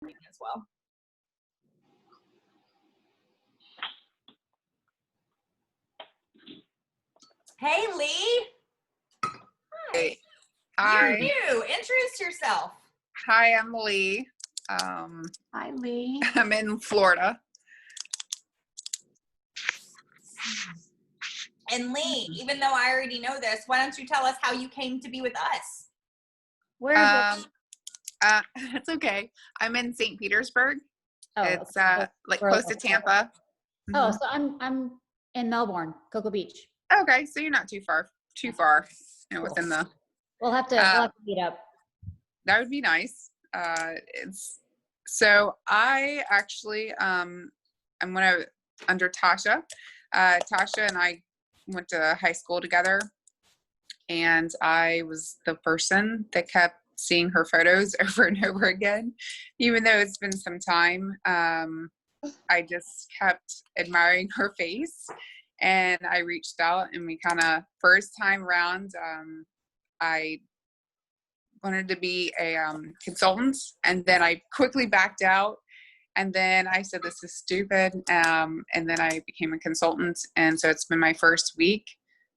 as well. Hey, Lee. Hi. Hi. You're new. Introduce yourself. Hi, I'm Lee. Hi, Lee. I'm in Florida. And Lee, even though I already know this, why don't you tell us how you came to be with us? Where is it? It's okay. I'm in St. Petersburg. Oh, It's okay. like We're close to local. Tampa. Oh, so I'm in Melbourne, Cocoa Beach. Okay, so you're not too far, you know, Cool. within the. We'll have to meet up. That would be nice. So I actually I'm under Tasha. Tasha and I went to high school together, and I was the person that kept seeing her photos over and over again, even though it's been some time. I just kept admiring her face, and I reached out, and we kind of first time around, I wanted to be a consultant, and then I quickly backed out, and then I said, this is stupid, and then I became a consultant, and so it's been my first week,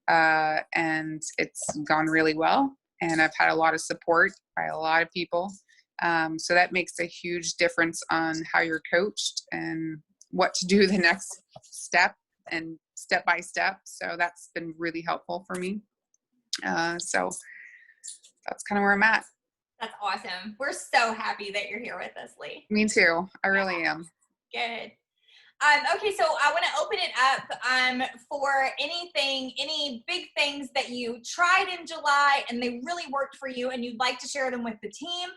and it's gone really well, and I've had a lot of support by a lot of people, so that makes a huge difference on how you're coached and what to do the next step and step by step. So that's been really helpful for me. So that's kind of where I'm at. That's awesome. We're so happy that you're here with us, Lee. Me too. I really am. Good. Okay, so I want to open it up for any big things that you tried in July and they really worked for you and you'd like to share them with the team.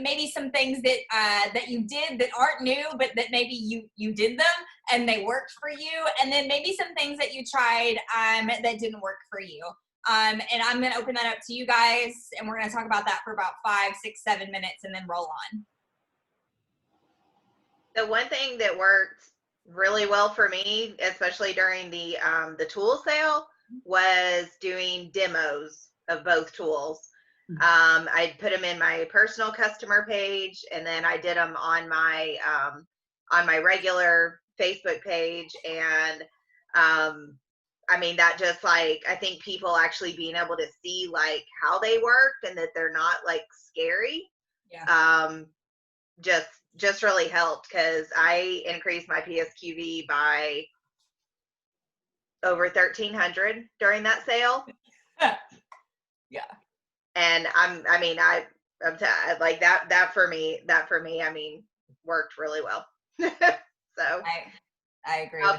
Maybe some things that you did that aren't new, but that maybe you did them and they worked for you. And then maybe some things that you tried that didn't work for you. And I'm going to open that up to you guys, and we're going to talk about that for about 5, 6, 7 minutes and then roll on. The one thing that worked really well for me, especially during the tool sale, was doing demos of both tools. I put them in my personal customer page, and then I did them on my regular Facebook page. And I mean, that just like, I think people actually being able to see like how they worked and that they're not like scary. Yeah. Just really helped, because I increased my PSQV by over 1,300 during that sale. Yeah. And I'm like that for me, I mean, worked really well. So I agree. I'll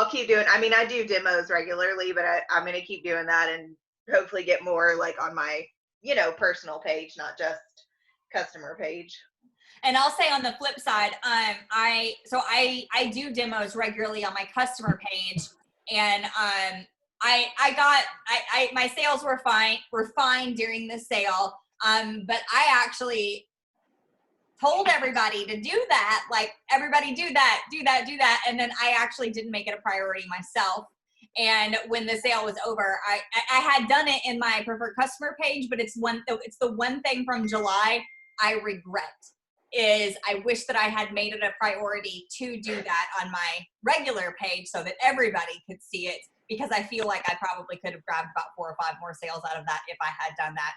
keep doing. I mean, I do demos regularly, but I'm going to keep doing that and hopefully get more like on my, personal page, not just customer page. And I'll say on the flip side, I do demos regularly on my customer page, and my sales were fine during the sale, but I actually told everybody to do that, like everybody do that, and then I actually didn't make it a priority myself. And when the sale was over, I had done it in my preferred customer page, but it's the one thing from July I regret. Is I wish that I had made it a priority to do that on my regular page so that everybody could see it, because I feel like I probably could have grabbed about 4 or 5 more sales out of that if I had done that.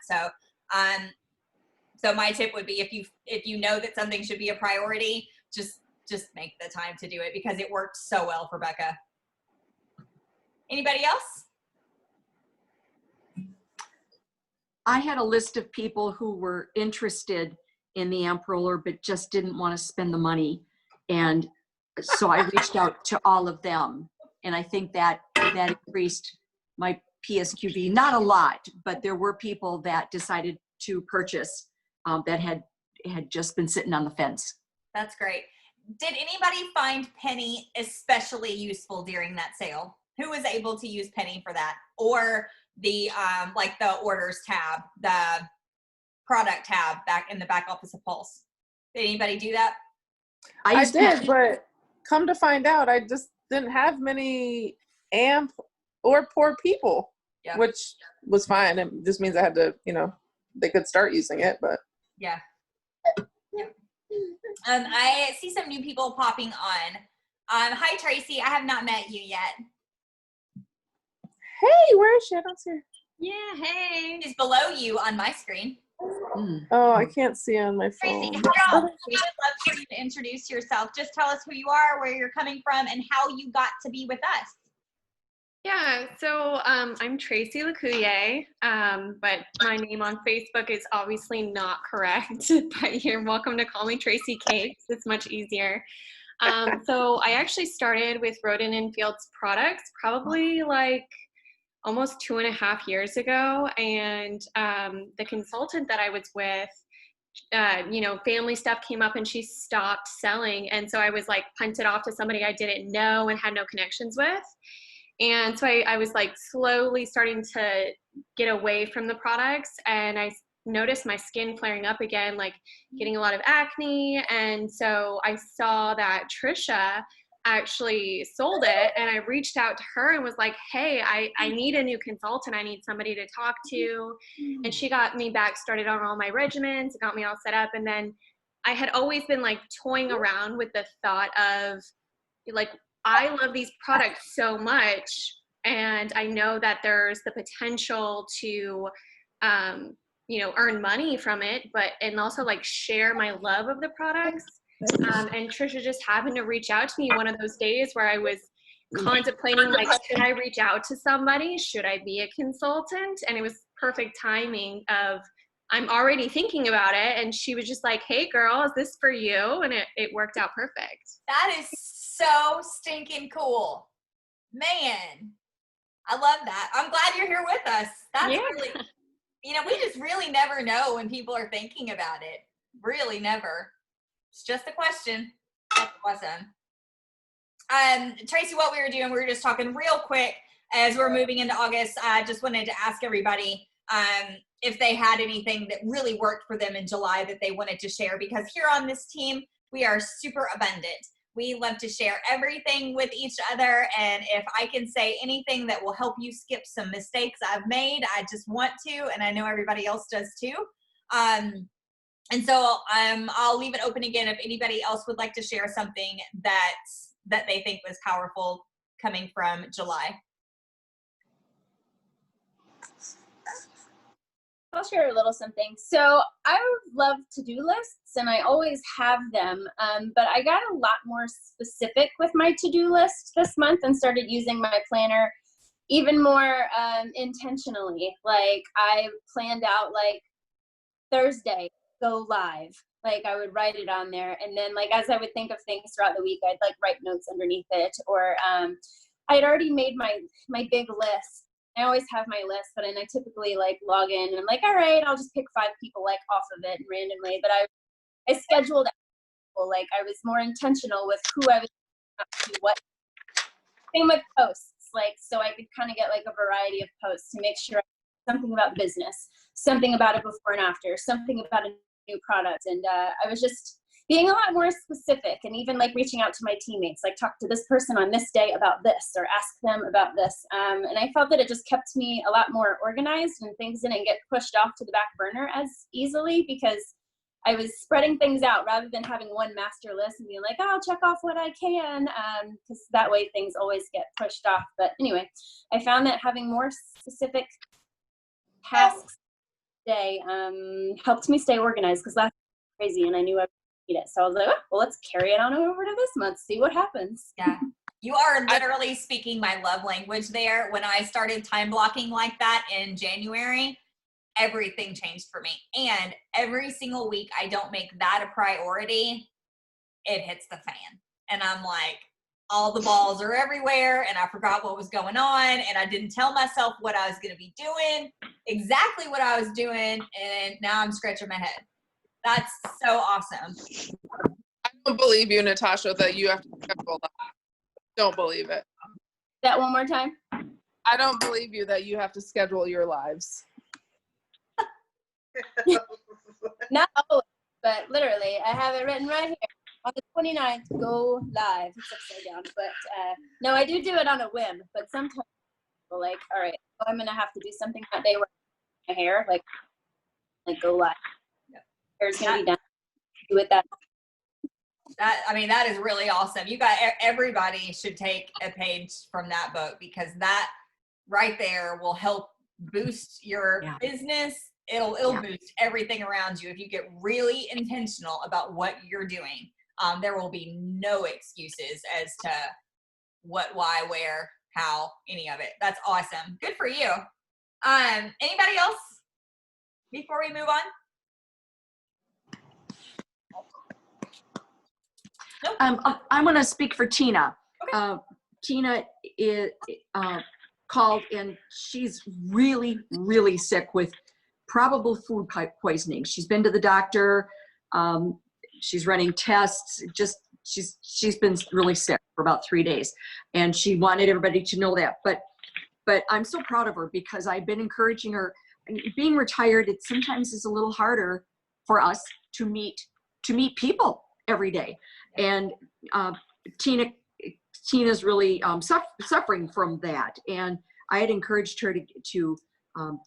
So my tip would be, if you know that something should be a priority, just make the time to do it, because it worked so well for Becca. Anybody else? I had a list of people who were interested in the AMP roller, but just didn't want to spend the money. And so I reached out to all of them. And I think that increased my PSQV, not a lot, but there were people that decided to purchase that had just been sitting on the fence. That's great. Did anybody find Penny especially useful during that sale? Who was able to use Penny for that? Or the like the orders tab, the product tab back in the back office of Pulse? Did anybody do that? I did, but come to find out, I just didn't have many AMP or poor people, which was fine. It just means I had to, they could start using it, but. Yeah. I see some new people popping on. Hi, Tracy. I have not met you yet. Hey, where is she? I don't see her. Yeah, hey. She's below you on my screen. Oh, I can't see on my Tracy, phone. we would love for you to introduce yourself. Just tell us who you are, where you're coming from, and how you got to be with us. Yeah, so I'm Tracy Lecuyer, but my name on Facebook is obviously not correct, but you're welcome to call me Tracy Cakes. It's much easier. So I actually started with Roden and Fields products probably like almost 2.5 years ago. And the consultant that I was with, family stuff came up and she stopped selling. And so I was like punted off to somebody I didn't know and had no connections with. And so I was like slowly starting to get away from the products, and I noticed my skin flaring up again, like getting a lot of acne. And so I saw that Trisha actually sold it, and I reached out to her and was like, hey, I need a new consultant. I need somebody to talk to. And she got me back started on all my regimens, got me all set up. And then I had always been like toying around with the thought of like, I love these products so much, and I know that there's the potential to earn money from it, and also like share my love of the products. And Trisha just happened to reach out to me one of those days where I was contemplating, like, should I reach out to somebody? Should I be a consultant? And it was perfect timing of, I'm already thinking about it. And she was just like, hey girl, is this for you? And it worked out perfect. That is so stinking cool. Man, I love that. I'm glad you're here with us. That's really, we just really never know when people are thinking about it. Really never. It's just a question. That's awesome. Tracy, what we were doing, we were just talking real quick as we're moving into August. I just wanted to ask everybody if they had anything that really worked for them in July that they wanted to share, because here on this team, we are super abundant. We love to share everything with each other, and if I can say anything that will help you skip some mistakes I've made, I just want to, and I know everybody else does too. And so I'll leave it open again if anybody else would like to share something that they think was powerful coming from July. I'll share a little something. So I love to-do lists, and I always have them, but I got a lot more specific with my to-do list this month and started using my planner even more intentionally. Like I planned out like Thursday, go live. Like I would write it on there, and then like as I would think of things throughout the week, I'd like write notes underneath it. Or I had already made my big list. I always have my list, but then I typically like log in and I'm like, all right, I'll just pick 5 people like off of it randomly. But I scheduled people, like I was more intentional with who I was up to, what. Same with posts, like so I could kind of get like a variety of posts to make sure something about business, something about it before and after, something about a new product. And I was just being a lot more specific, and even like reaching out to my teammates, like talk to this person on this day about this, or ask them about this. And I felt that it just kept me a lot more organized, and things didn't get pushed off to the back burner as easily because I was spreading things out rather than having one master list and being like, oh, I'll check off what I can, because that way things always get pushed off. But anyway, I found that having more specific tasks day helped me stay organized, because last year was crazy and I knew I would need it. So I was like, oh, well, let's carry it on over to this month, see what happens. Yeah. You are literally speaking my love language there. When I started time blocking like that in January, everything changed for me. And every single week I don't make that a priority, it hits the fan. And I'm like, all the balls are everywhere, and I forgot what was going on, and I didn't tell myself what I was going to be doing, exactly what I was doing, and now I'm scratching my head. That's so awesome. I don't believe you, Natasha, that you have to schedule that. Don't believe it. That one more time? I don't believe you that you have to schedule your lives. Not always, but literally, I have it written right here. On the 29th, go live. It's upside down. But no, I do it on a whim. But sometimes people like, all right, I'm going to have to do something that day where my hair, like go live. Hair's going to be done. Do it that That is really awesome. You got, everybody should take a page from that book, because that right there will help boost your business. It'll boost everything around you if you get really intentional about what you're doing. There will be no excuses as to what, why, where, how, any of it. That's awesome. Good for you. Anybody else before we move on? Nope. I'm going to speak for Tina. Okay. Tina called, and she's really, really sick with probable food poisoning. She's been to the doctor. She's running tests. She's been really sick for about 3 days, and she wanted everybody to know that. But I'm so proud of her, because I've been encouraging her. Being retired, it sometimes is a little harder for us to meet people every day. And Tina's really suffering from that. And I had encouraged her to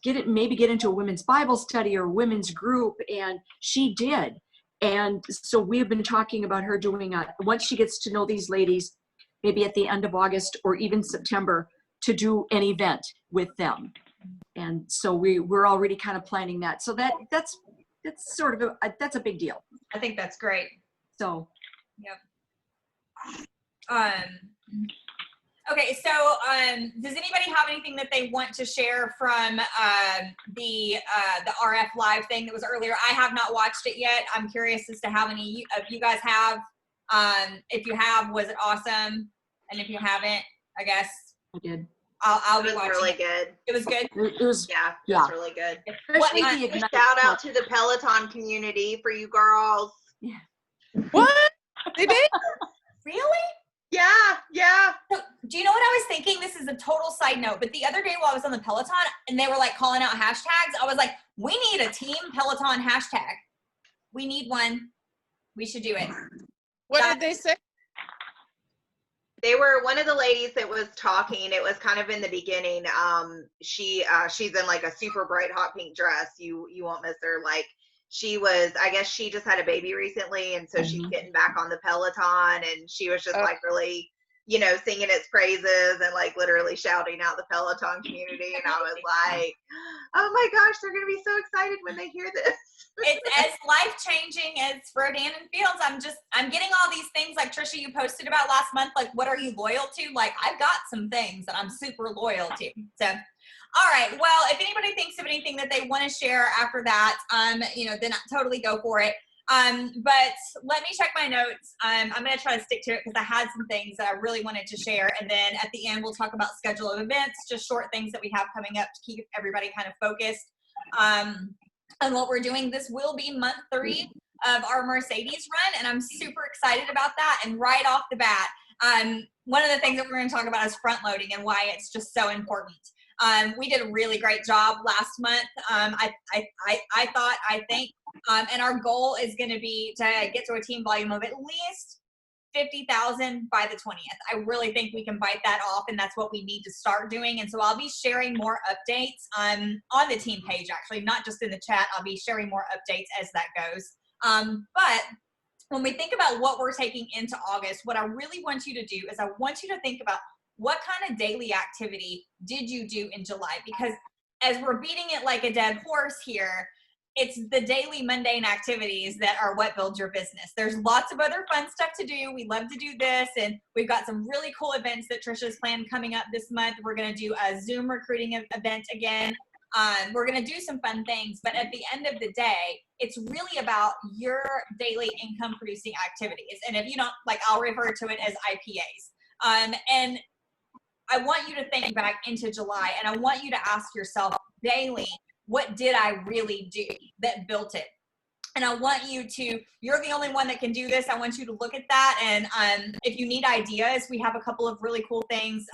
get into a women's Bible study or women's group, and she did. And so we've been talking about her doing once she gets to know these ladies, maybe at the end of August or even September, to do an event with them. And so we're already kind of planning that. So that's sort of that's a big deal. I think that's great. So. Yep. Okay, so does anybody have anything that they want to share from the RF Live thing that was earlier? I have not watched it yet. I'm curious as to how many of you guys have. If you have, was it awesome? And if you haven't, I guess I did. I'll be It was watching. really good. It was good. It was It was really good. Especially the And Ignite shout out Club. to the Peloton community for you girls. What? They did? Really? Yeah. So, do you know what I was thinking? This is a total side note, but the other day while I was on the Peloton and they were like calling out hashtags, I was like, we need a team Peloton hashtag. We need one. We should do it. What did they say? They were one of the ladies that was talking. It was kind of in the beginning. She's in like a super bright hot pink dress. You won't miss her. Like, she was, I guess she just had a baby recently, and so she's getting back on the Peloton, and she was just like really, singing its praises and like literally shouting out the Peloton community. And I was like, oh my gosh, they're gonna be so excited when they hear this. It's as life-changing as Rodan and Fields. I'm getting all these things like Trisha, you posted about last month, like what are you loyal to? Like, I've got some things that I'm super loyal to. So, all right. Well, if anybody thinks of anything that they want to share after that, then totally go for it. But let me check my notes. I'm going to try to stick to it because I had some things that I really wanted to share. And then at the end, we'll talk about schedule of events, just short things that we have coming up to keep everybody kind of focused on what we're doing. This will be month 3 of our Mercedes run, and I'm super excited about that. And right off the bat, one of the things that we're going to talk about is front loading and why it's just so important. We did a really great job last month. I think, and our goal is going to be to get to a team volume of at least 50,000 by the 20th. I really think we can bite that off, and that's what we need to start doing. And so I'll be sharing more updates on the team page, actually, not just in the chat. I'll be sharing more updates as that goes. But when we think about what we're taking into August, what I really want you to do is I want you to think about what kind of daily activity did you do in July? Because as we're beating it like a dead horse here, it's the daily mundane activities that are what builds your business. There's lots of other fun stuff to do. We love to do this, and we've got some really cool events that Trisha's planned coming up this month. We're going to do a Zoom recruiting event again. We're going to do some fun things, but at the end of the day, it's really about your daily income producing activities. And if you don't, I'll refer to it as IPAs. And I want you to think back into July, and I want you to ask yourself daily, what did I really do that built it? And I want you to, you're the only one that can do this. I want you to look at that. And if you need ideas, we have a couple of really cool things.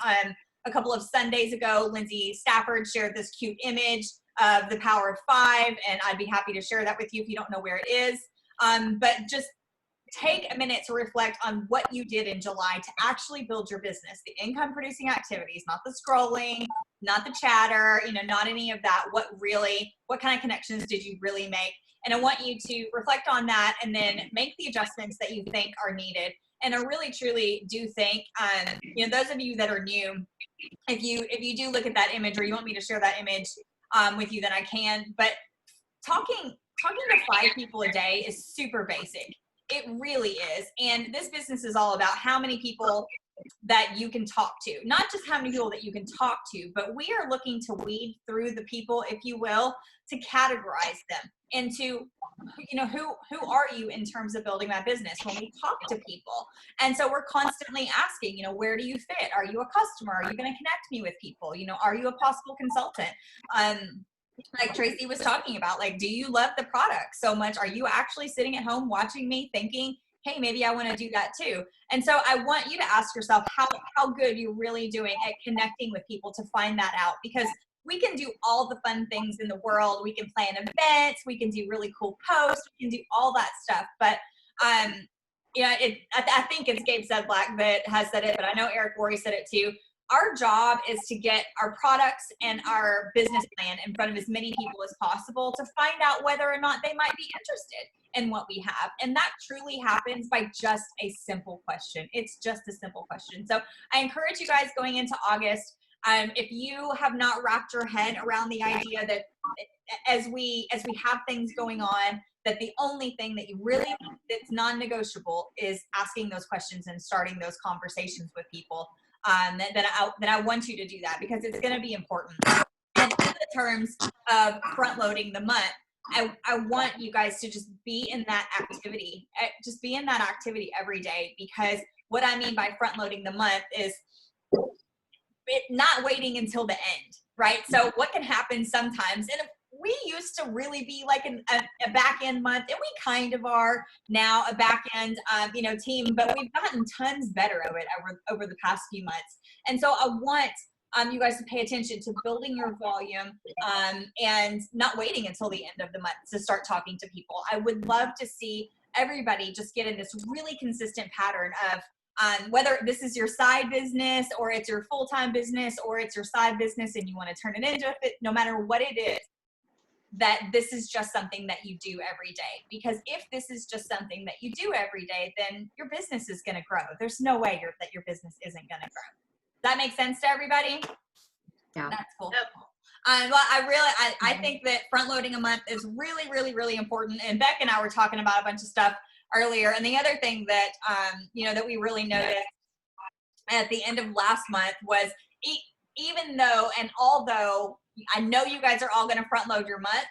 A couple of Sundays ago, Lindsay Stafford shared this cute image of the Power of 5, and I'd be happy to share that with you if you don't know where it is. But just take a minute to reflect on what you did in July to actually build your business, the income producing activities, not the scrolling, not the chatter, not any of that. What kind of connections did you really make? And I want you to reflect on that and then make the adjustments that you think are needed. And I really, truly do think, those of you that are new, if you do look at that image, or you want me to share that image with you, then I can. But talking to 5 people a day is super basic. It really is. And this business is all about how many people that you can talk to, not just how many people that you can talk to, but we are looking to weed through the people, if you will, to categorize them into, who are you in terms of building that business when we talk to people. And so we're constantly asking, where do you fit? Are you a customer? Are you going to connect me with people? Are you a possible consultant? Like Tracy was talking about, like, do you love the product so much? Are you actually sitting at home watching me thinking, hey, maybe I want to do that too? And so I want you to ask yourself how good you're really doing at connecting with people to find that out, because we can do all the fun things in the world. We can plan events, we can do really cool posts, we can do all that stuff. But I think it's Gabe Sedlak that has said it, but I know Eric Worre said it too. Our job is to get our products and our business plan in front of as many people as possible to find out whether or not they might be interested in what we have. And that truly happens by just a simple question. It's just a simple question. So I encourage you guys going into August, if you have not wrapped your head around the idea that as we have things going on, that the only thing that you really, that's non-negotiable, is asking those questions and starting those conversations with people. That I want you to do that, because it's going to be important. And in the terms of front loading the month, I want you guys to just be in that activity. Just be in that activity every day, because what I mean by front loading the month is not waiting until the end, right? So what can happen sometimes, and we used to really be like a back end month, and we kind of are now a back end team, but we've gotten tons better of it over the past few months. And so I want you guys to pay attention to building your volume and not waiting until the end of the month to start talking to people. I would love to see everybody just get in this really consistent pattern of whether this is your side business, or it's your full-time business, or it's your side business and you want to turn it into it, no matter what it is, that this is just something that you do every day. Because if this is just something that you do every day, then your business is going to grow. There's no way that your business isn't going to grow. Does that make sense to everybody? Yeah. That's cool. Yep. Well, I think that front loading a month is really, really, really important. And Beck and I were talking about a bunch of stuff earlier. And the other thing that, that we really noticed at the end of last month was even though, and although I know you guys are all going to front load your month,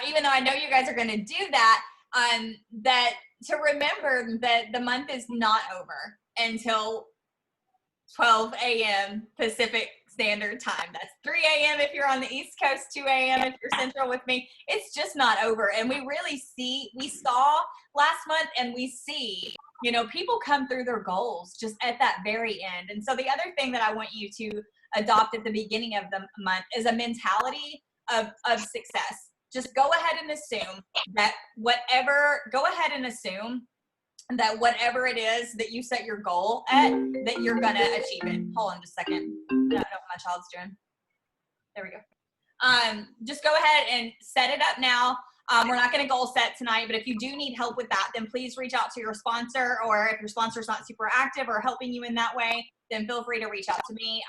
even though I know you guys are going to do that, that to remember that the month is not over until 12 a.m. Pacific Standard Time. That's 3 a.m. if you're on the East Coast, 2 a.m. if you're Central with me. It's just not over. And we saw last month, and we see, people come through their goals just at that very end. And so the other thing that I want you to adopt at the beginning of the month is a mentality of success. Just go ahead and assume that whatever it is that you set your goal at, that you're going to achieve it. Hold on just a second. I don't know what my child's doing. There we go. Just go ahead and set it up now. We're not going to goal set tonight, but if you do need help with that, then please reach out to your sponsor, or if your sponsor's not super active or helping you in that way, then feel free to reach out to me.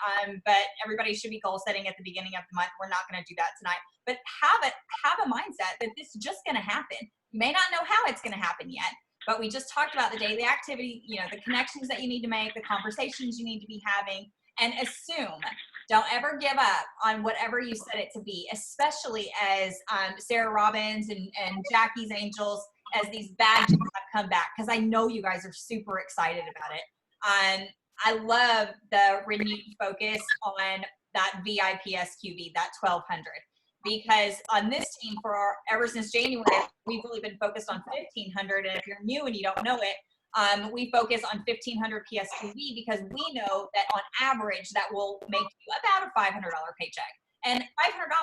But everybody should be goal setting at the beginning of the month. We're not going to do that tonight, but have a mindset that this is just going to happen. You may not know how it's going to happen yet, but we just talked about the daily activity, the connections that you need to make, the conversations you need to be having, and assume. Don't ever give up on whatever you set it to be, especially as Sarah Robbins and Jackie's Angels, as these badges have come back, because I know you guys are super excited about it. I love the renewed focus on that VIP SQV, that 1200. Because on this team, ever since January, we've really been focused on 1500. And if you're new and you don't know it, we focus on 1500 PSQV because we know that on average that will make you about a $500 paycheck. And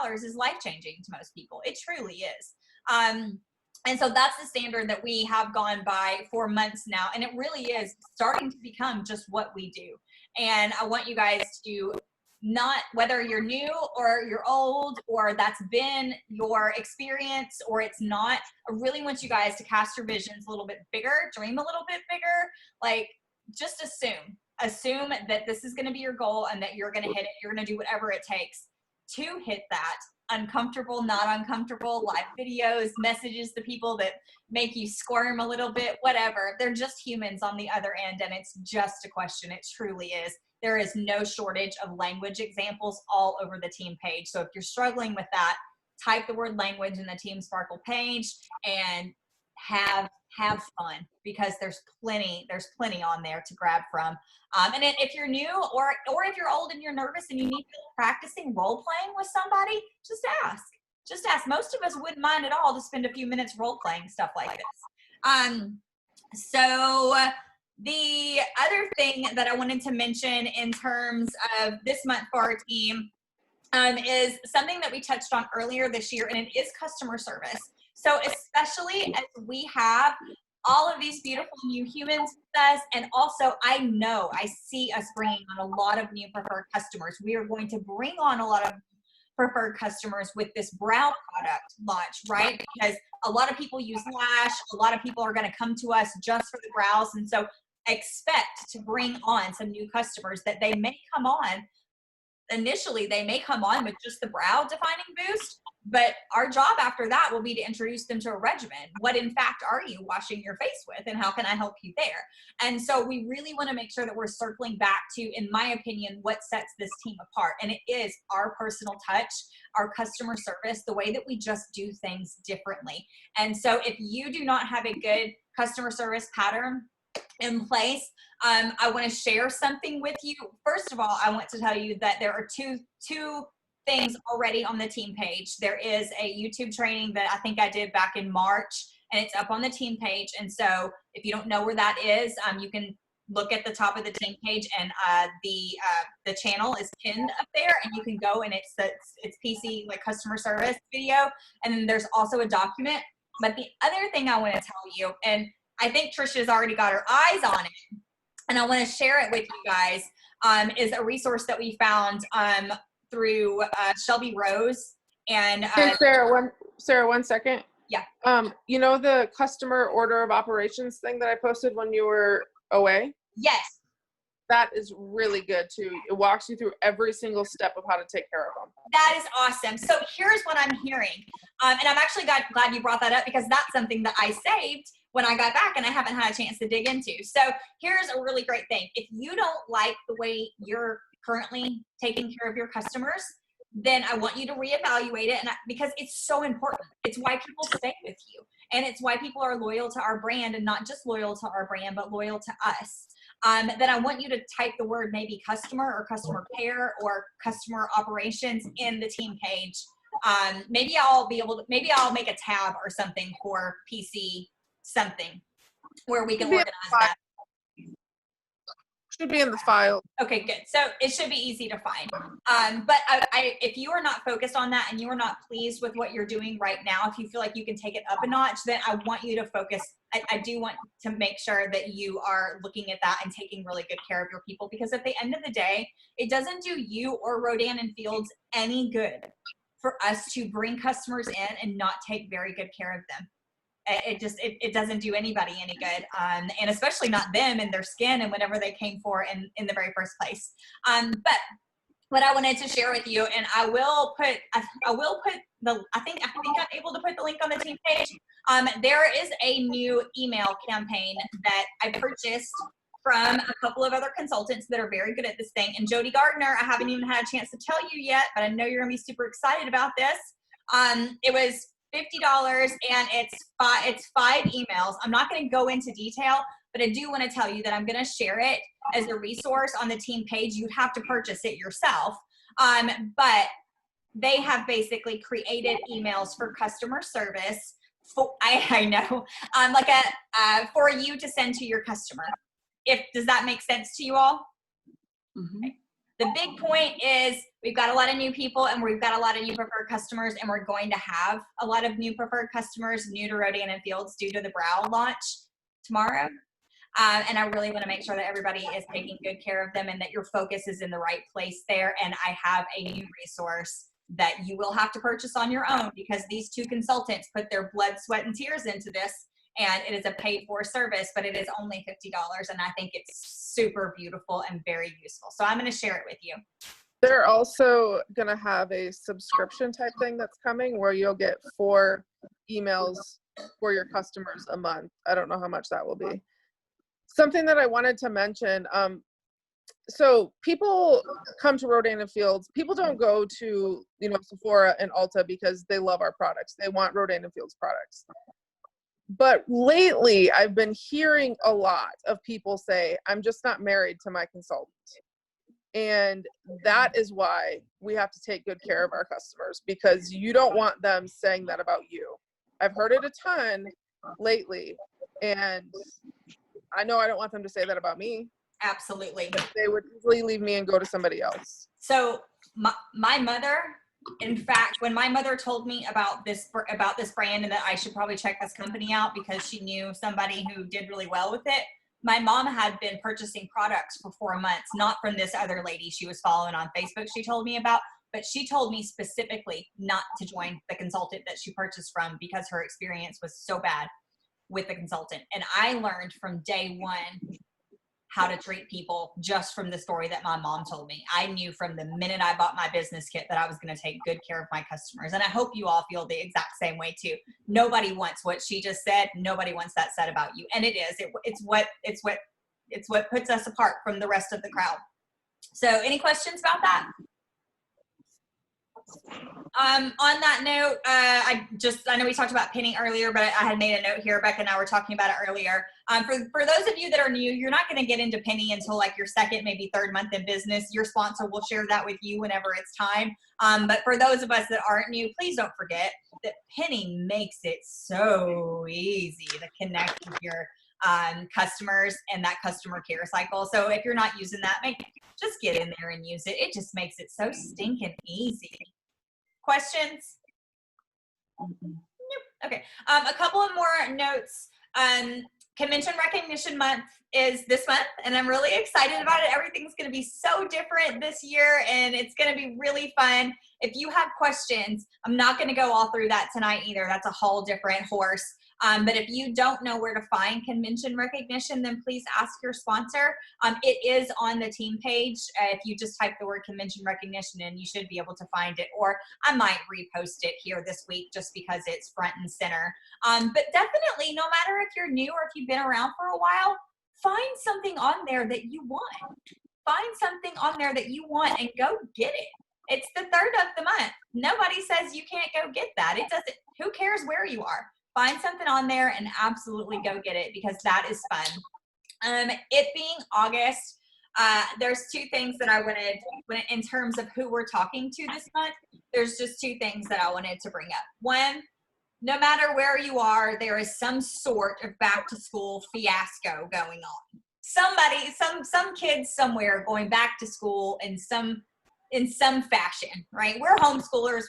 $500 is life-changing to most people. It truly is. And so that's the standard that we have gone by for months now. And it really is starting to become just what we do. And I want you guys to not whether you're new or you're old or that's been your experience or it's not. I really want you guys to cast your visions a little bit bigger, dream a little bit bigger. Like, just assume that this is going to be your goal and that you're going to hit it. You're going to do whatever it takes to hit that. Uncomfortable, not uncomfortable, live videos, messages to people that make you squirm a little bit, whatever. They're just humans on the other end, and it's just a question. It truly is. There is no shortage of language examples all over the team page. So if you're struggling with that, type the word language in the Team Sparkle page and have fun, because there's plenty on there to grab from. And then if you're new or if you're old and you're nervous and you need help practicing role playing with somebody, just ask. Most of us wouldn't mind at all to spend a few minutes role playing stuff like this. So the other thing that I wanted to mention in terms of this month for our team is something that we touched on earlier this year, and it is customer service. So especially as we have all of these beautiful new humans with us, and also I see us bringing on a lot of new preferred customers. We are going to bring on a lot of preferred customers with this brow product launch, right? Because a lot of people use lash, a lot of people are going to come to us just for the brows, and so expect to bring on some new customers that they may come on. Initially, they may come on with just the brow defining boost, but our job after that will be to introduce them to a regimen. What in fact are you washing your face with, and how can I help you there? And so we really want to make sure that we're circling back to, in my opinion, what sets this team apart. And it is our personal touch, our customer service, the way that we just do things differently. And so if you do not have a good customer service pattern in place, I want to share something with you. First of all, I want to tell you that there are two things already on the team page. There is a YouTube training that I think I did back in March, and it's up on the team page. And so if you don't know where that is, you can look at the top of the team page, and the channel is pinned up there, and you can go, and it's PC, like customer service video. And then there's also a document. But the other thing I want to tell you, and I think Trisha's already got her eyes on it, and I want to share it with you guys, is a resource that we found through Shelby Rose. And hey, Sarah, one second. Yeah. You know the customer order of operations thing that I posted when you were away? Yes. That is really good too. It walks you through every single step of how to take care of them. That is awesome. So here's what I'm hearing. And I'm actually glad you brought that up, because that's something that I saved when I got back and I haven't had a chance to dig into. So here's a really great thing. If you don't like the way you're currently taking care of your customers, then I want you to reevaluate it, because it's so important. It's why people stay with you, and it's why people are loyal to our brand, and not just loyal to our brand, but loyal to us. Then I want you to type the word maybe customer or customer care or customer operations in the team page. Maybe I'll make a tab or something for PC something where we can organize that. Should be in the file. Okay, good. So it should be easy to find. But if you are not focused on that and you are not pleased with what you're doing right now, if you feel like you can take it up a notch, then I want you to focus. I do want to make sure that you are looking at that and taking really good care of your people, because at the end of the day, it doesn't do you or Rodan and Fields any good for us to bring customers in and not take very good care of them. It doesn't do anybody any good, and especially not them and their skin and whatever they came for in the very first place. But what I wanted to share with you, and I will put I think I'm able to put the link on the team page. There is a new email campaign that I purchased from a couple of other consultants that are very good at this thing. And Jody Gardner, I haven't even had a chance to tell you yet, but I know you're gonna be super excited about this. It was $50, and it's 5 emails. I'm not going to go into detail, but I do want to tell you that I'm going to share it as a resource on the team page. You have to purchase it yourself. But they have basically created emails for customer service. I know, for you to send to your customer. Does that make sense to you all? Mm-hmm. Okay. The big point is we've got a lot of new people, and we've got a lot of new preferred customers, and we're going to have a lot of new preferred customers new to Rodan and Fields due to the brow launch tomorrow. And I really want to make sure that everybody is taking good care of them and that your focus is in the right place there. And I have a new resource that you will have to purchase on your own, because these two consultants put their blood, sweat, and tears into this. And it is a paid for service, but it is only $50. And I think it's super beautiful and very useful. So I'm going to share it with you. They're also going to have a subscription type thing that's coming where you'll get 4 emails for your customers a month. I don't know how much that will be. Something that I wanted to mention, so people come to Rodan and Fields. People don't go to, Sephora and Ulta because they love our products. They want Rodan and Fields products. But lately, I've been hearing a lot of people say, I'm just not married to my consultant. And that is why we have to take good care of our customers, because you don't want them saying that about you. I've heard it a ton lately, and I know I don't want them to say that about me. Absolutely. But they would easily leave me and go to somebody else. So my mother, in fact, when my mother told me about this brand and that I should probably check this company out because she knew somebody who did really well with it, my mom had been purchasing products for 4 months, not from this other lady she was following on Facebook she told me about, but she told me specifically not to join the consultant that she purchased from because her experience was so bad with the consultant. And I learned from day one how to treat people just from the story that my mom told me. I knew from the minute I bought my business kit that I was going to take good care of my customers. And I hope you all feel the exact same way too. Nobody wants what she just said. Nobody wants that said about you. And it is, it's what puts us apart from the rest of the crowd. So any questions about that? On that note, I know we talked about pinning earlier, but I had made a note here. Becca and I were talking about it earlier. For those of you that are new, you're not going to get into pinning until like your second, maybe third month in business. Your sponsor will share that with you whenever it's time. But for those of us that aren't new, please don't forget that pinning makes it so easy to connect with your customers and that customer care cycle. So if you're not using that, just get in there and use it. It just makes it so stinking easy. Questions? Nope. Okay. A couple of more notes. Convention Recognition Month is this month, and I'm really excited about it. Everything's going to be so different this year, and it's going to be really fun. If you have questions, I'm not going to go all through that tonight either. That's a whole different horse. But if you don't know where to find convention recognition, then please ask your sponsor. It is on the team page. If you just type the word convention recognition in, you should be able to find it. Or I might repost it here this week just because it's front and center. But definitely, no matter if you're new or if you've been around for a while, find something on there that you want. Find something on there that you want and go get it. It's the 3rd of the month. Nobody says you can't go get that. It doesn't. Who cares where you are? Find something on there and absolutely go get it because that is fun. It being August, there's 2 things that I wanted, in terms of who we're talking to this month, there's just 2 things that I wanted to bring up. One, no matter where you are, there is some sort of back to school fiasco going on. Somebody, some kids somewhere going back to school in some fashion, right? We're homeschoolers.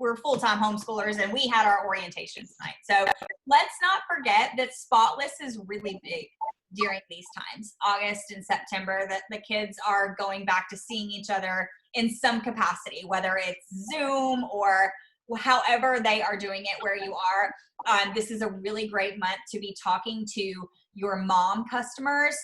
We're full-time homeschoolers, and we had our orientation tonight. So let's not forget that Spotless is really big during these times, August and September, that the kids are going back to seeing each other in some capacity, whether it's Zoom or however they are doing it where you are. This is a really great month to be talking to your mom customers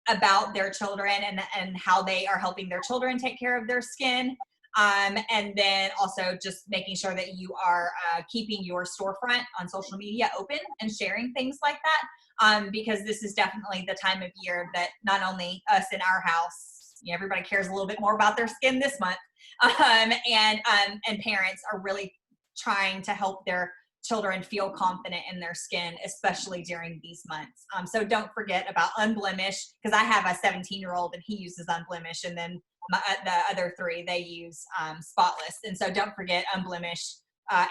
about their children and how they are helping their children take care of their skin. And then also just making sure that you are keeping your storefront on social media open and sharing things like that, because this is definitely the time of year that not only us in our house, everybody cares a little bit more about their skin this month, and parents are really trying to help their children feel confident in their skin, especially during these months. So don't forget about Unblemish, because I have a 17-year-old and he uses Unblemish, and then the other 3, they use Spotless. And so don't forget Unblemish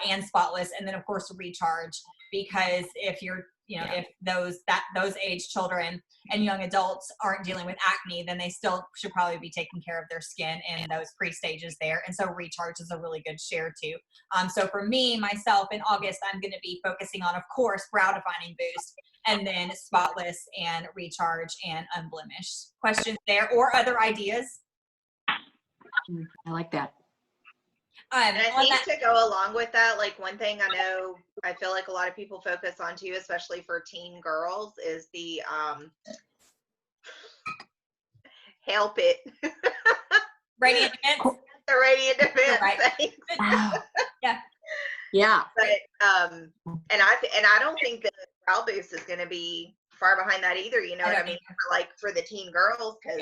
and Spotless, and then of course Recharge, because if you're, if those age children and young adults aren't dealing with acne, then they still should probably be taking care of their skin in those pre-stages there. And so Recharge is a really good share too. So for me, myself, in August, I'm going to be focusing on, of course, Brow Defining Boost. and then Spotless and Recharge and Unblemished. Questions there or other ideas? I like that. And I On think that, to go along with that, like one thing I know, I feel like a lot of people focus on too, especially for teen girls, is the help it, Radiant Defense. the radiant defense Right. thing. Yeah. But and I don't think that Brow Boost is going to be far behind that either. You know I what I don't mean? For the teen girls, because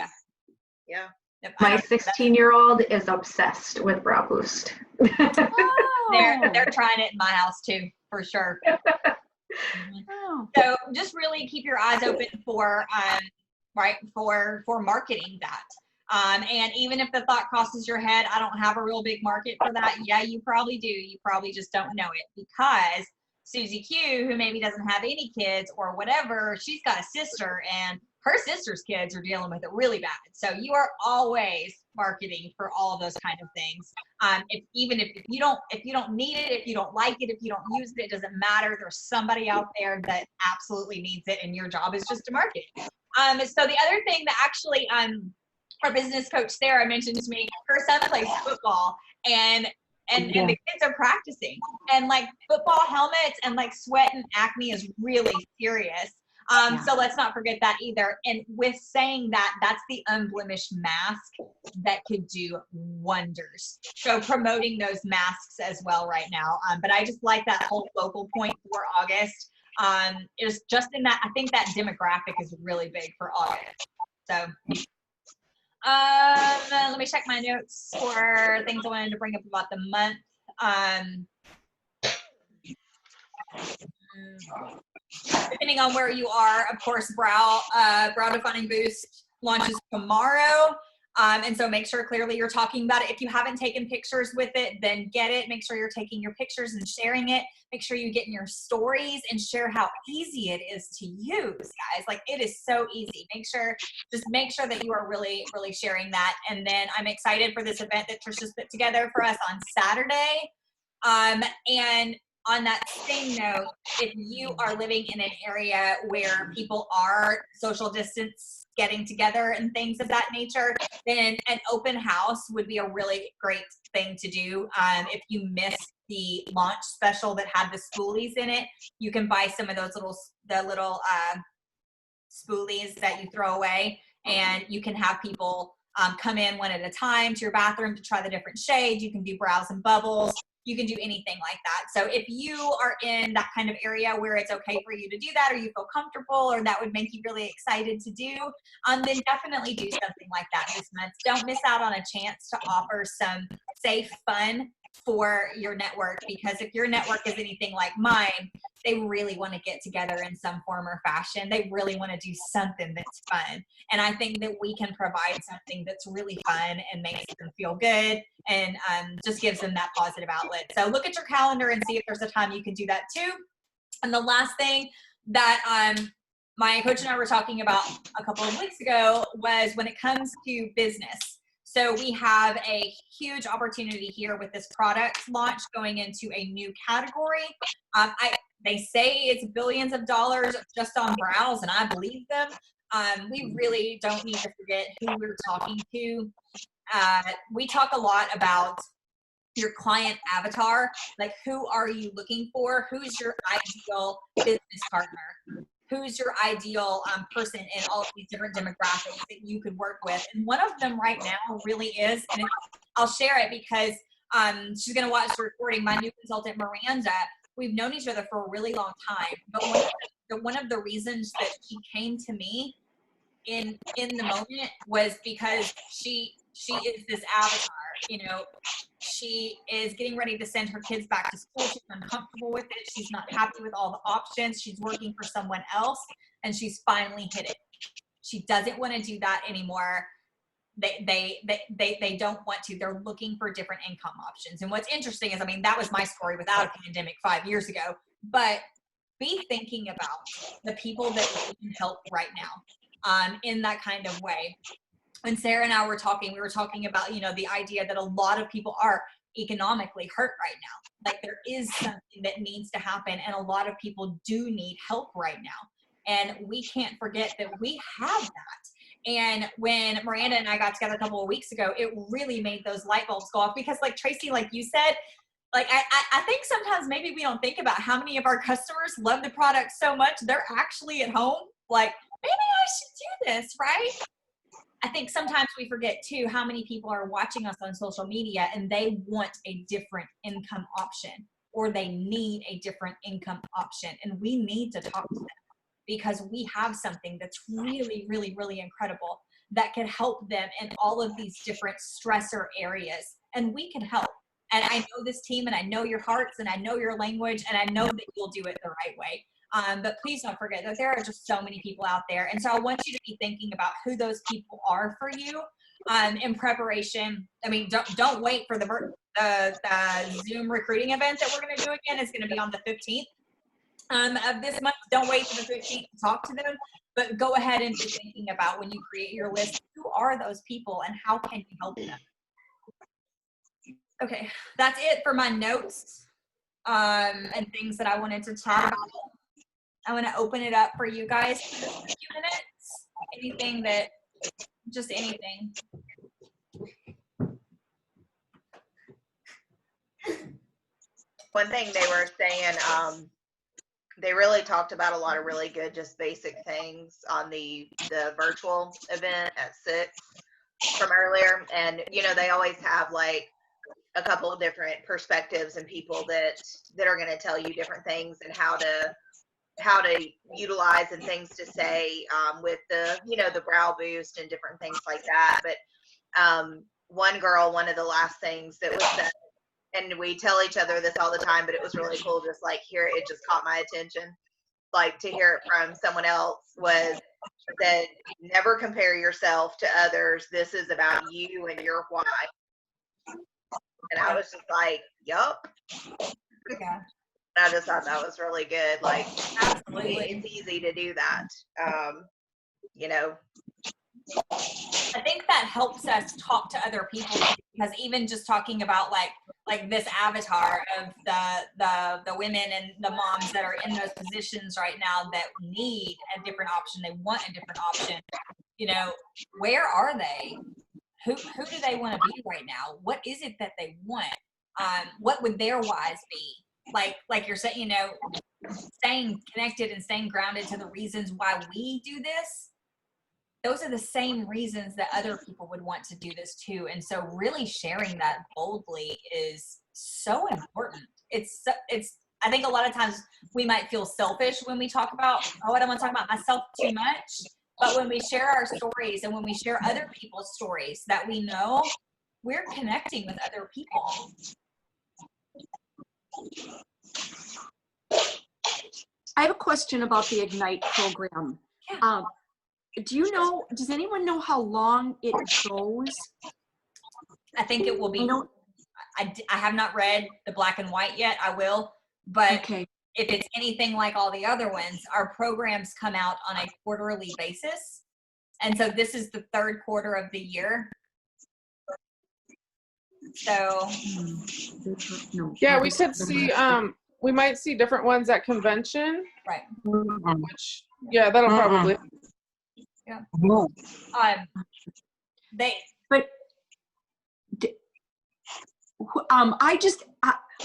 Yeah. Yep, I My don't- 16-year-old is obsessed with Brow Boost. they're trying it in my house too, for sure. Mhm. Oh. So just really keep your eyes open for for marketing that. And even if the thought crosses your head, I don't have a real big market for that. Yeah, you probably do. You probably just don't know it, because Susie Q, who maybe doesn't have any kids or whatever, she's got a sister, and her sister's kids are dealing with it really bad. So you are always marketing for all of those kind of things. If you don't need it, if you don't like it, if you don't use it, it doesn't matter. There's somebody out there that absolutely needs it, and your job is just to market it. So the other thing that actually our business coach Sarah mentioned to me, her son plays football, and the kids are practicing, and like football helmets and like sweat and acne is really serious. So let's not forget that either. And with saying that, that's the Unblemished mask that could do wonders. So promoting those masks as well right now. But I just like that whole focal point for August. Is just in that, I think that demographic is really big for August. So let me check my notes for things I wanted to bring up about the month. Depending on where you are, of course, Brow Defining Boost launches tomorrow. And so make sure clearly you're talking about it. If you haven't taken pictures with it, then get it. Make sure you're taking your pictures and sharing it. Make sure you get in your stories and share how easy it is to use, guys. Like, it is so easy. Just make sure that you are really, really sharing that. And then I'm excited for this event that Trisha's put together for us on Saturday. And on that same note, if you are living in an area where people are social distance getting together and things of that nature, then an open house would be a really great thing to do. If you missed the launch special that had the spoolies in it, you can buy some of those little spoolies that you throw away, and you can have people come in one at a time to your bathroom to try the different shades. You can do brows and bubbles. You can do anything like that. So if you are in that kind of area where it's okay for you to do that, or you feel comfortable, or that would make you really excited to do, then definitely do something like that this month. Don't miss out on a chance to offer some safe fun for your network, because if your network is anything like mine, they really want to get together in some form or fashion. They really want to do something that's fun. And I think that we can provide something that's really fun and makes them feel good, and just gives them that positive outlet. So look at your calendar and see if there's a time you can do that too. And the last thing that my coach and I were talking about a couple of weeks ago was when it comes to business. So we have a huge opportunity here with this product launch going into a new category. They say it's billions of dollars just on brows, and I believe them. We really don't need to forget who we're talking to. We talk a lot about your client avatar, like who are you looking for? Who's your ideal business partner? Who's your ideal person in all of these different demographics that you could work with? And one of them right now really is, and I'll share it because she's going to watch the recording, my new consultant, Miranda. We've known each other for a really long time, but one of the reasons that she came to me in the moment was because she is this avatar. You know, she is getting ready to send her kids back to school. She's uncomfortable with it. She's not happy with all the options. She's working for someone else, and she's finally hit it. She doesn't want to do that anymore. They don't want to. They're looking for different income options. And what's interesting is, I mean, that was my story without a pandemic 5 years ago. But be thinking about the people that you can help right now in that kind of way. When Sarah and I were talking, we were talking about, you know, the idea that a lot of people are economically hurt right now. Like, there is something that needs to happen, and a lot of people do need help right now. And we can't forget that we have that. And when Miranda and I got together a couple of weeks ago, it really made those light bulbs go off because like Tracy, like you said, like I think sometimes maybe we don't think about how many of our customers love the product so much they're actually at home like, maybe I should do this, right? I think sometimes we forget too how many people are watching us on social media and they want a different income option or they need a different income option, and we need to talk to them because we have something that's really, really, really incredible that can help them in all of these different stressor areas, and we can help. And I know this team, and I know your hearts, and I know your language, and I know that you'll do it the right way. But please don't forget that there are just so many people out there. And so I want you to be thinking about who those people are for you in preparation. I mean, don't wait for the Zoom recruiting event that we're going to do again. It's going to be on the 15th of this month. Don't wait for the 15th to talk to them, but go ahead and be thinking about when you create your list, who are those people and how can you help them? Okay, that's it for my notes and things that I wanted to talk about. I want to open it up for you guys for just a few minutes. Anything that, just anything. One thing they were saying, they really talked about a lot of really good, just basic things on the virtual event at 6 from earlier. And, you know, they always have like a couple of different perspectives and people that are going to tell you different things and how to utilize and things to say with the, you know, the brow boost and different things like that. But one girl, one of the last things that was said, and we tell each other this all the time, but it was really cool, just like here, it just caught my attention, like to hear it from someone else, was that never compare yourself to others. This is about you and your why. And I was just like, yup. Yeah. I just thought that was really good. Like, Absolutely. it's easy to do that. You know. I think that helps us talk to other people because even just talking about like this avatar of the women and the moms that are in those positions right now that need a different option, they want a different option. You know, where are they? Who do they want to be right now? What is it that they want? What would their whys be? Like you're saying, you know, staying connected and staying grounded to the reasons why we do this. Those are the same reasons that other people would want to do this too. And so really sharing that boldly is so important. I think a lot of times we might feel selfish when we talk about, oh, I don't want to talk about myself too much. But when we share our stories and when we share other people's stories that we know, we're connecting with other people. I have a question about the Ignite program. Yeah. Does anyone know how long it goes? I think it will be, I have not read the black and white yet. I will, but Okay. if it's anything like all the other ones, our programs come out on a quarterly basis. And so this is the third quarter of the year. So Yeah, we could see, we might see different ones at convention. right. Which, yeah, that'll probably. Yeah.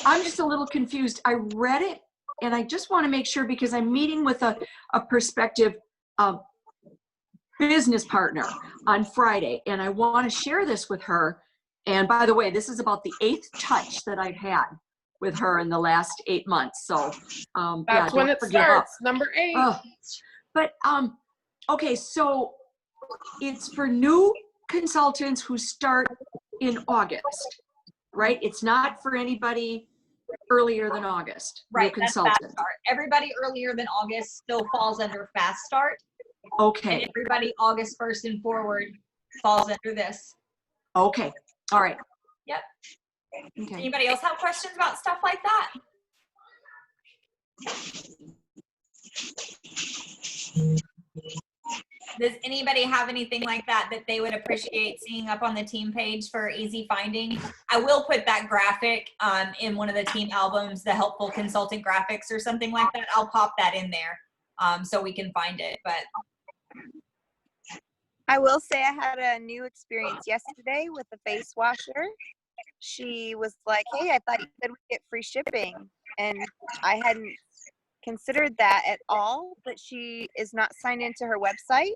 I'm just a little confused. I read it and I just want to make sure because I'm meeting with a prospective business partner on Friday and I want to share this with her. And by the way, this is about the 8th touch that I've had with her in the last 8 months. So That's when it starts, number 8. But okay, so it's for new consultants who start in August, right? It's not for anybody earlier than August. Right, new that's consultant. Fast Start. Everybody earlier than August still falls under Fast Start. Okay. And everybody August 1st and forward falls under this. Okay. All right. Yep. Okay. Anybody else have questions about stuff like that? Does anybody have anything like that they would appreciate seeing up on the team page for easy finding? I will put that graphic in one of the team albums, the helpful consultant graphics or something like that. I'll pop that in there so we can find it. But I will say I had a new experience yesterday with the face washer. She was like, "Hey, I thought you said we get free shipping," and I hadn't considered that at all. But she is not signed into her website.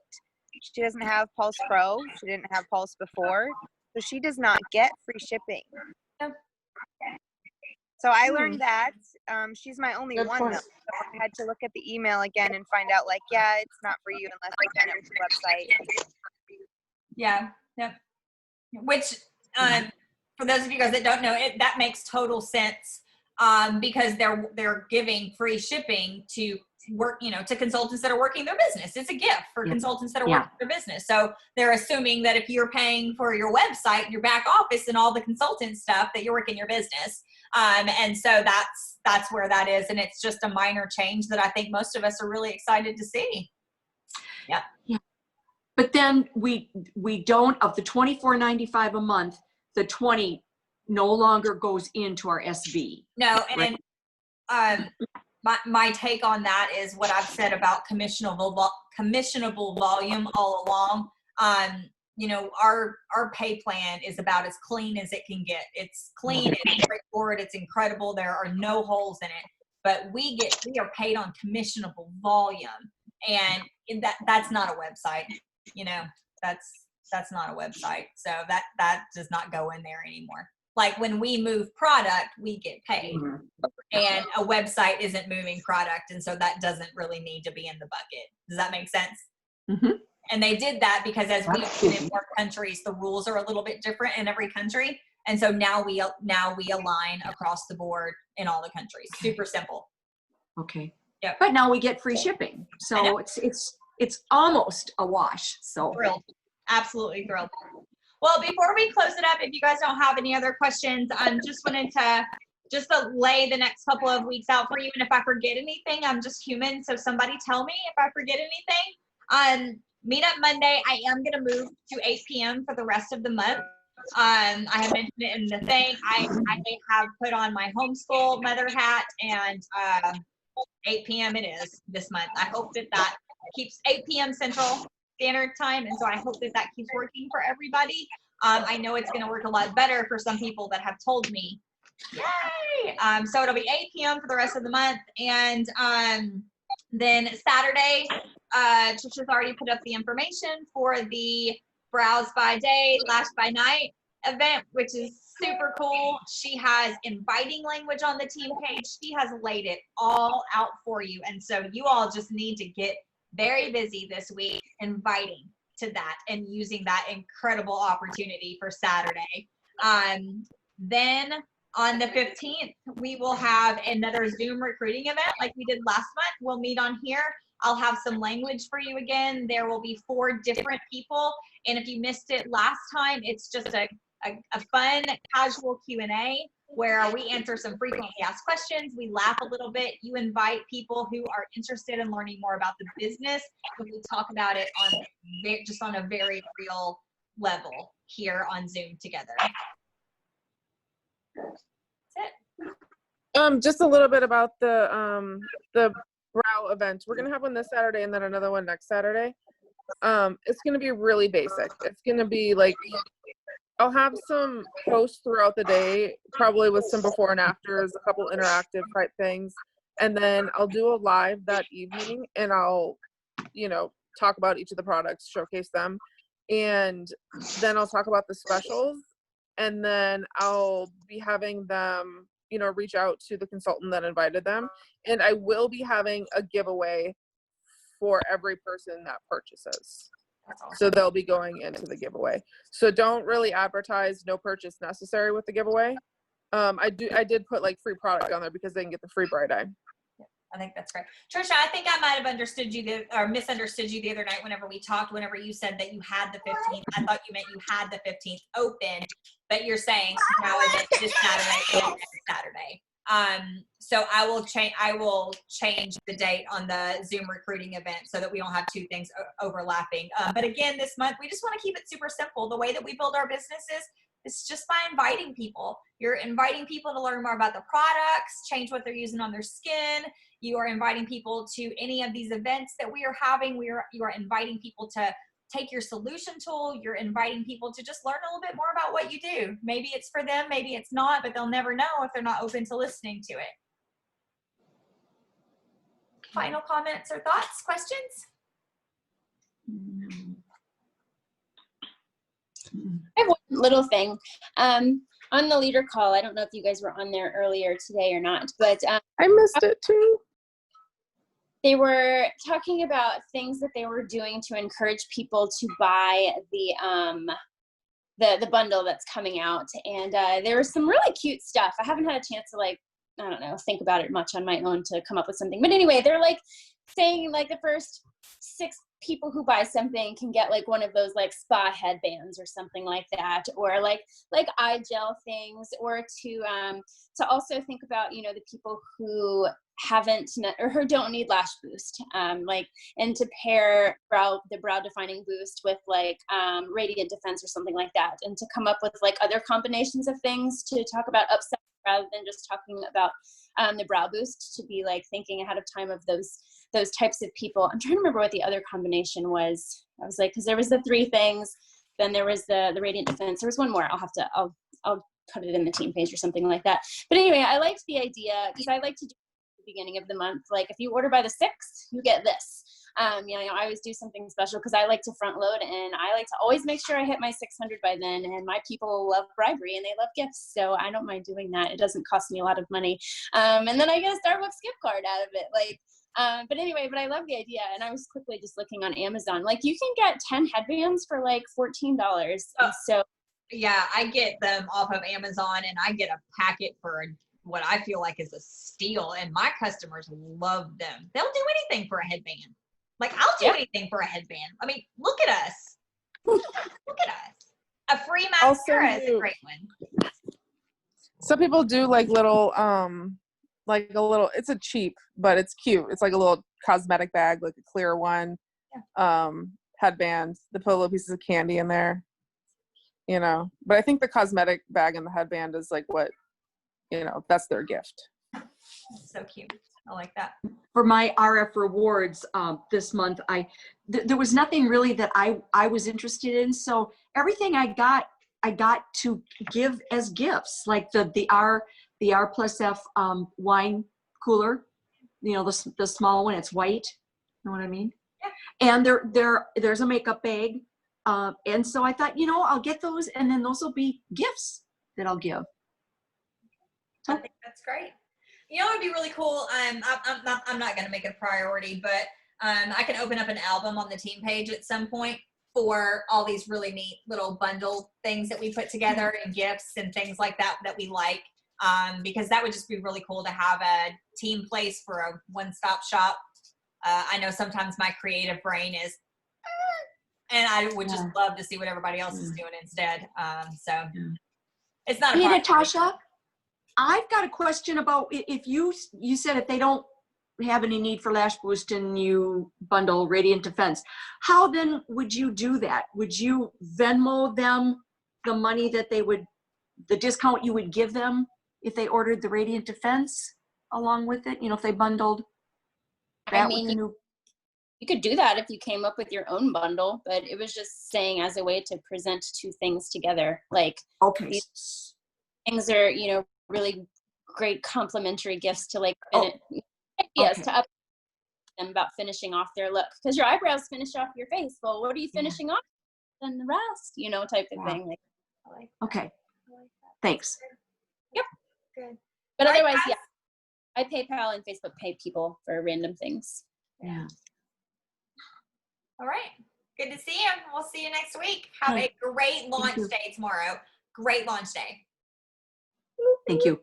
She doesn't have Pulse Pro. She didn't have Pulse before, so she does not get free shipping. Yep. So I learned that. She's my only Good one point. though. So I had to look at the email again and find out, like, yeah, it's not for you unless you sign up to the website. yeah, yep. Which, for those of you guys that don't know, that makes total sense, because they're giving free shipping to work, to consultants that are working their business. It's a gift for consultants that are working their business. So they're assuming that if you're paying for your website, your back office, and all the consultant stuff, that you're working your business. And so that's where that is. And it's just a minor change that I think most of us are really excited to see. Yeah. Yeah. But then we don't, of the $24.95 a month, the 20 no longer goes into our SB. No, Right. and my take on that is what I've said about commissionable volume all along. Our pay plan is about as clean as it can get. It's clean, it's straightforward, it's incredible. There are no holes in it. But we are paid on commissionable volume, and that's not a website. That's not a website. So that does not go in there anymore. Like when we move product, we get paid, and a website isn't moving product, and so that doesn't really need to be in the bucket. Does that make sense? Mm-hmm. And they did that because as we move in more countries, the rules are a little bit different in every country, and so now we align across the board in all the countries. Super simple. Okay. Yep. But now we get free shipping, so it's almost a wash. So Thrilled, absolutely thrilled. Well, before we close it up, if you guys don't have any other questions, just wanted to lay the next couple of weeks out for you. And if I forget anything, I'm just human. So somebody tell me if I forget anything. Meet up Monday. I am going to move to 8 p.m. for the rest of the month. I have mentioned it in the thing. I have put on my homeschool mother hat, and 8 p.m. it is this month. I hope that keeps 8 p.m. Central Standard Time, and so I hope that keeps working for everybody. I know it's going to work a lot better for some people that have told me. Yay! So it'll be 8 p.m. for the rest of the month, and then Saturday, Trisha's already put up the information for the Browse by Day, Lash by Night event, which is super cool. She has inviting language on the team page. She has laid it all out for you, and so you all just need to get very busy this week inviting to that and using that incredible opportunity for Saturday. Then on the 15th, we will have another Zoom recruiting event like we did last month. We'll meet on here. I'll have some language for you again. There will be 4 different people. And if you missed it last time, it's just a fun, casual Q&A where we answer some frequently asked questions. We laugh a little bit. You invite people who are interested in learning more about the business, and we talk about it on a very real level here on Zoom together. That's it. Just a little bit about the Brow event. We're gonna have one this Saturday and then another one next Saturday. It's gonna be really basic. It's gonna be like, I'll have some posts throughout the day, probably with some before and afters, a couple interactive type things. And then I'll do a live that evening, and I'll, talk about each of the products, showcase them. And then I'll talk about the specials. And then I'll be having them, reach out to the consultant that invited them. And I will be having a giveaway for every person that purchases. So they'll be going into the giveaway. So don't really advertise no purchase necessary with the giveaway. I did put like free product on there because they can get the free Bright Eye. I think that's great. Trisha, I think I might have misunderstood you the other night whenever we talked, whenever you said that you had the 15th. I thought you meant you had the 15th open, but you're saying now is it this Saturday and next Saturday. So I will change the date on the Zoom recruiting event so that we don't have 2 things overlapping. But again, this month, we just want to keep it super simple. The way that we build our businesses is just by inviting people. You're inviting people to learn more about the products, change what they're using on their skin. You are inviting people to any of these events that we are having. You are inviting people to take your solution tool. You're inviting people to just learn a little bit more about what you do. Maybe it's for them, maybe it's not, but they'll never know if they're not open to listening to it. Final comments or thoughts, questions? I have one little thing. On the leader call, I don't know if you guys were on there earlier today or not, but I missed it too. they were talking about things that they were doing to encourage people to buy the bundle that's coming out. And there was some really cute stuff. I haven't had a chance to, like, I don't know, think about it much on my own to come up with something. But anyway, they're like saying like the first 6 people who buy something can get like one of those like spa headbands or something like that, or like eye gel things, or to also think about, you know, the people who haven't or who don't need lash boost, like, and to pair the brow defining boost with like radiant defense or something like that, and to come up with like other combinations of things to talk about upside rather than just talking about the brow boost, to be like thinking ahead of time of those types of people. I'm trying to remember what the other combination was. I was like, because there was the 3 things, then there was the radiant defense. There was one more. I'll put it in the team page or something like that. But anyway, I liked the idea because I like to do at the beginning of the month, like if you order by the 6th, you get this. You know, I always do something special because I like to front load, and I like to always make sure I hit my 600 by then. And my people love bribery and they love gifts, so I don't mind doing that. It doesn't cost me a lot of money, and then I get a Starbucks gift card out of it. Like, but anyway, but I love the idea, and I was quickly just looking on Amazon. Like, you can get 10 headbands for like $14. And so yeah, I get them off of Amazon, and I get a packet for what I feel like is a steal, and my customers love them. They'll do anything for a headband. Like, I'll do anything for a headband. I mean, look at us. Look at us. A free mascara is a great one. Some people do like little, like a little, it's a cheap, but it's cute. It's like a little cosmetic bag, like a clear one, headband. They put little pieces of candy in there, you know. But I think the cosmetic bag and the headband is like what, you know, that's their gift. So cute. I like that. For my RF rewards this month, there was nothing really that I was interested in. So everything I got to give as gifts, like the R plus F wine cooler, you know, the small one. It's white. You know what I mean? Yeah. And there's a makeup bag, and so I thought, you know, I'll get those, and then those will be gifts that I'll give. I think that's great. You know, it'd be really cool. I'm not going to make it a priority, but I can open up an album on the team page at some point for all these really neat little bundle things that we put together, and gifts and things like that we like, because that would just be really cool to have a team place for a one-stop shop. I know sometimes my creative brain is, and I would just love to see what everybody else is doing instead. So it's not a Hey, priority. Natasha, I've got a question about if you said if they don't have any need for lash boost and you bundle radiant defense, how then would you do that? Would you Venmo them the money that the discount you would give them if they ordered the radiant defense along with it? You know, if they bundled that, I mean, you could do that if you came up with your own bundle, but it was just saying as a way to present 2 things together. Like, okay, these things are, you know, really great complimentary gifts to like ideas to up them about finishing off their look, because your eyebrows finish off your face. Well, what are you finishing off than the rest, you know, type of thing. Like, okay, thanks. Yep. Good. But All right, otherwise, guys. I PayPal and Facebook pay people for random things. Yeah. All right. Good to see you. We'll see you next week. Have a great launch day tomorrow. Great launch day. Thank you.